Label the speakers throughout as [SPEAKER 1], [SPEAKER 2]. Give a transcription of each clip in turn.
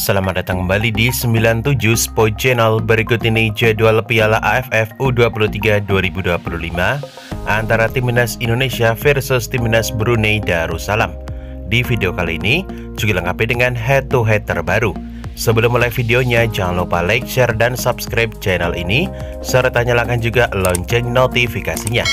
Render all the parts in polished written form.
[SPEAKER 1] Selamat datang kembali di 97 Sport Channel. Berikut ini jadwal Piala AFF U23 2025 antara Timnas Indonesia versus Timnas Brunei Darussalam. Di video kali ini juga lengkapi dengan head-to-head terbaru. Sebelum mulai videonya, jangan lupa like, share, dan subscribe channel ini, serta nyalakan juga lonceng notifikasinya.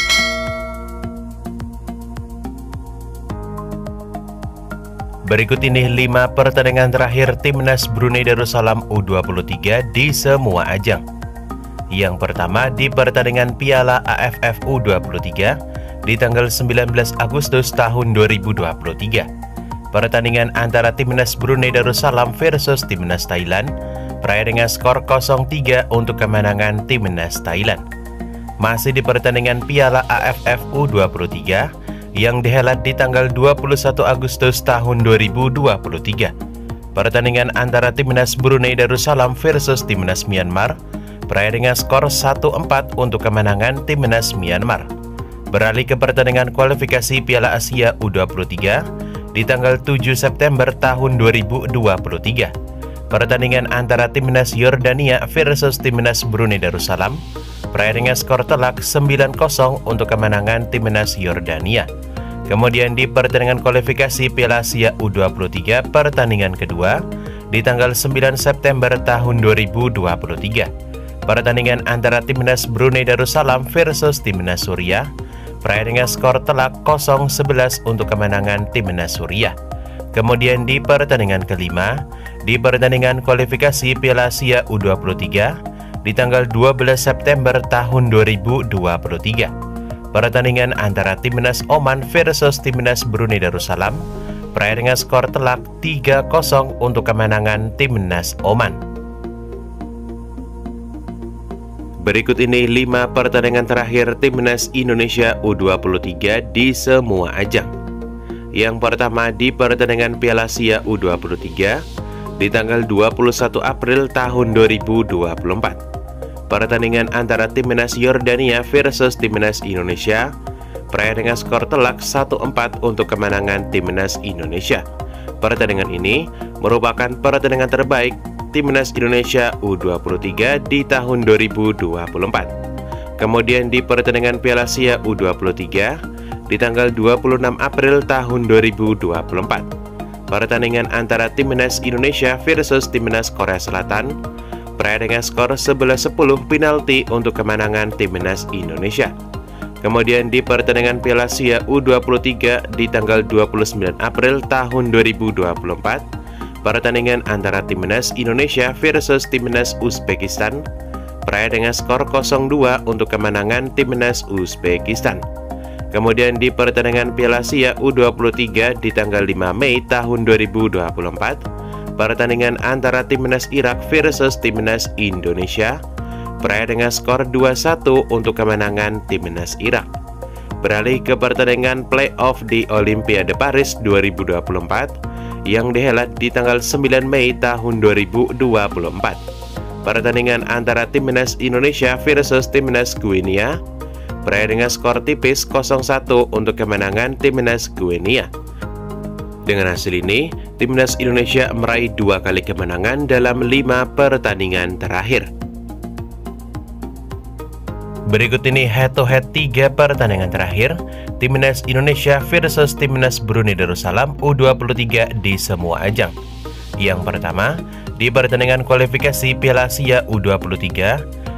[SPEAKER 1] Berikut ini 5 pertandingan terakhir Timnas Brunei Darussalam U23 di semua ajang. Yang pertama di pertandingan Piala AFF U23 di tanggal 19 Agustus tahun 2023. Pertandingan antara Timnas Brunei Darussalam versus Timnas Thailand berakhir dengan skor 0-3 untuk kemenangan Timnas Thailand. Masih di pertandingan Piala AFF U23 yang dihelat di tanggal 21 Agustus tahun 2023. Pertandingan antara Timnas Brunei Darussalam versus Timnas Myanmar berakhir dengan skor 1-4 untuk kemenangan Timnas Myanmar. Beralih ke pertandingan kualifikasi Piala Asia U23 di tanggal 7 September tahun 2023. Pertandingan antara Timnas Yordania versus Timnas Brunei Darussalam berakhir dengan skor telak 9-0 untuk kemenangan Timnas Yordania. Kemudian di pertandingan kualifikasi Piala Asia U23 pertandingan kedua di tanggal 9 September tahun 2023. Pertandingan antara Timnas Brunei Darussalam versus Timnas Suriah berakhir dengan skor telak 0-11 untuk kemenangan Timnas Suriah. Kemudian di pertandingan kelima, di pertandingan kualifikasi Piala Asia U23 di tanggal 12 September tahun 2023. Pertandingan antara Timnas Oman versus Timnas Brunei Darussalam berakhir dengan skor telak 3-0 untuk kemenangan Timnas Oman. Berikut ini 5 pertandingan terakhir Timnas Indonesia U23 di semua ajang. Yang pertama di pertandingan Piala Asia U23 di tanggal 21 April tahun 2024. Pertandingan antara Timnas Yordania versus Timnas Indonesia berakhir dengan skor telak 1-4 untuk kemenangan Timnas Indonesia. Pertandingan ini merupakan pertandingan terbaik Timnas Indonesia U23 di tahun 2024. Kemudian di pertandingan Piala Asia U23 di tanggal 26 April tahun 2024. Pertandingan antara Timnas Indonesia versus Timnas Korea Selatan berakhir dengan skor 11-10 penalti untuk kemenangan Timnas Indonesia. Kemudian di pertandingan Piala Asia U23 di tanggal 29 April tahun 2024, pertandingan antara Timnas Indonesia versus Timnas Uzbekistan berakhir dengan skor 0-2 untuk kemenangan Timnas Uzbekistan. Kemudian di pertandingan Piala Asia U23 di tanggal 5 Mei tahun 2024, pertandingan antara Timnas Irak versus Timnas Indonesia berakhir dengan skor 2-1 untuk kemenangan Timnas Irak. Beralih ke pertandingan playoff di Olimpiade Paris 2024 yang dihelat di tanggal 9 Mei tahun 2024. Pertandingan antara Timnas Indonesia versus Timnas Guinea berakhir dengan skor tipis 0-1 untuk kemenangan Timnas Guinea. Dengan hasil ini, Timnas Indonesia meraih 2 kali kemenangan dalam 5 pertandingan terakhir. Berikut ini head-to-head 3 pertandingan terakhir Timnas Indonesia versus Timnas Brunei Darussalam U23 di semua ajang. Yang pertama, di pertandingan kualifikasi Piala Asia U23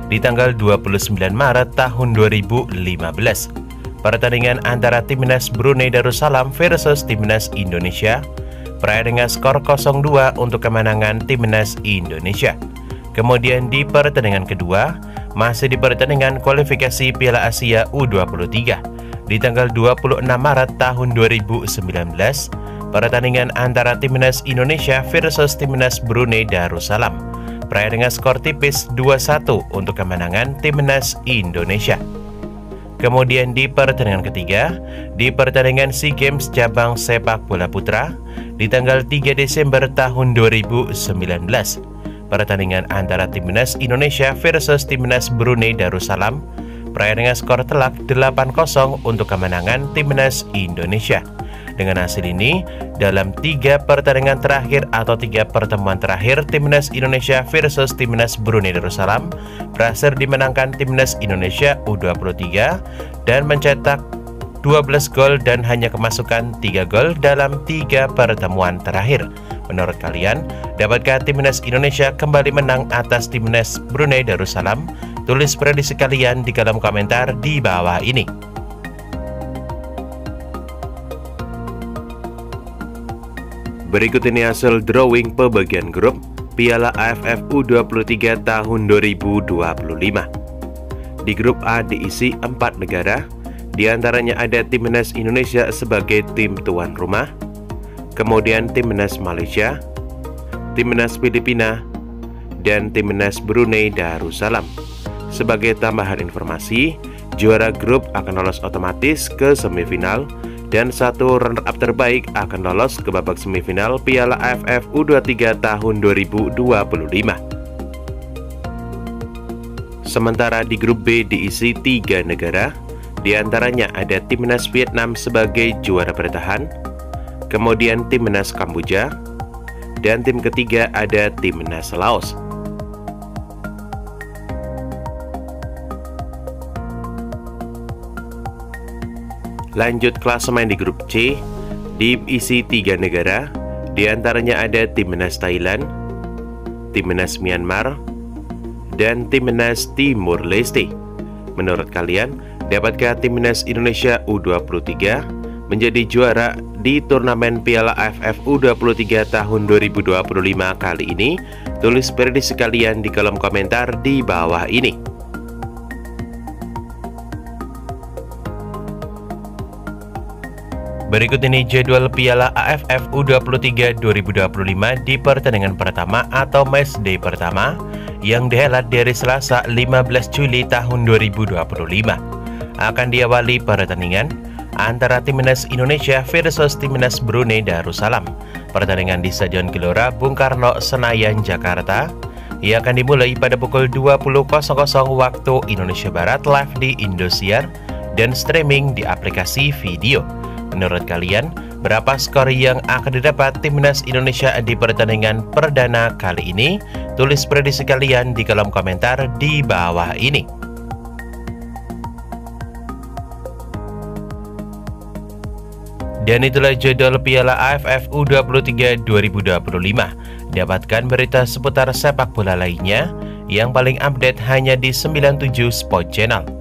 [SPEAKER 1] di tanggal 29 Maret tahun 2015. Pertandingan antara Timnas Brunei Darussalam versus Timnas Indonesia berakhir dengan skor 0-2 untuk kemenangan Timnas Indonesia. Kemudian di pertandingan kedua, masih di pertandingan kualifikasi Piala Asia U23 di tanggal 26 Maret tahun 2019, pertandingan antara Timnas Indonesia versus Timnas Brunei Darussalam berakhir dengan skor tipis 2-1 untuk kemenangan Timnas Indonesia. Kemudian di pertandingan ketiga, di pertandingan SEA Games cabang sepak bola putra di tanggal 3 Desember tahun 2019, pertandingan antara Timnas Indonesia versus Timnas Brunei Darussalam berakhir dengan skor telak 8-0 untuk kemenangan Timnas Indonesia. Dengan hasil ini, dalam 3 pertandingan terakhir atau 3 pertemuan terakhir Timnas Indonesia versus Timnas Brunei Darussalam berhasil dimenangkan Timnas Indonesia U23 dan mencetak 12 gol dan hanya kemasukan 3 gol dalam 3 pertemuan terakhir. Menurut kalian, dapatkah Timnas Indonesia kembali menang atas Timnas Brunei Darussalam? Tulis prediksi kalian di kolom komentar di bawah ini. Berikut ini hasil drawing pembagian grup Piala AFF U23 tahun 2025. Di grup A diisi 4 negara. Di antaranya ada Timnas Indonesia sebagai tim tuan rumah, kemudian Timnas Malaysia, Timnas Filipina, dan Timnas Brunei Darussalam. Sebagai tambahan informasi, juara grup akan lolos otomatis ke semifinal dan 1 runner-up terbaik akan lolos ke babak semifinal Piala AFF U23 tahun 2025. Sementara di grup B diisi 3 negara. Di antaranya ada Timnas Vietnam sebagai juara bertahan, kemudian Timnas Kamboja, dan tim ketiga ada Timnas Laos. Lanjut klasemen di grup C, diisi 3 negara. Di antaranya ada Timnas Thailand, Timnas Myanmar, dan Timnas Timur Leste. Menurut kalian, dapatkah Timnas Indonesia U23 menjadi juara di turnamen Piala AFF U23 tahun 2025 kali ini? Tulis prediksi kalian di kolom komentar di bawah ini. Berikut ini jadwal Piala AFF U23 2025 di pertandingan pertama atau match day pertama yang dihelat dari Selasa 15 Juli tahun 2025. Akan diawali pertandingan antara Timnas Indonesia versus Timnas Brunei Darussalam. Pertandingan di Stadion Gelora Bung Karno, Senayan, Jakarta. Ia akan dimulai pada pukul 20.00 waktu Indonesia Barat live di Indosiar dan streaming di aplikasi video. Menurut kalian, berapa skor yang akan didapat Timnas Indonesia di pertandingan perdana kali ini? Tulis prediksi kalian di kolom komentar di bawah ini. Dan itulah jadwal Piala AFF U23 2025. Dapatkan berita seputar sepak bola lainnya yang paling update hanya di 97 Sport Channel.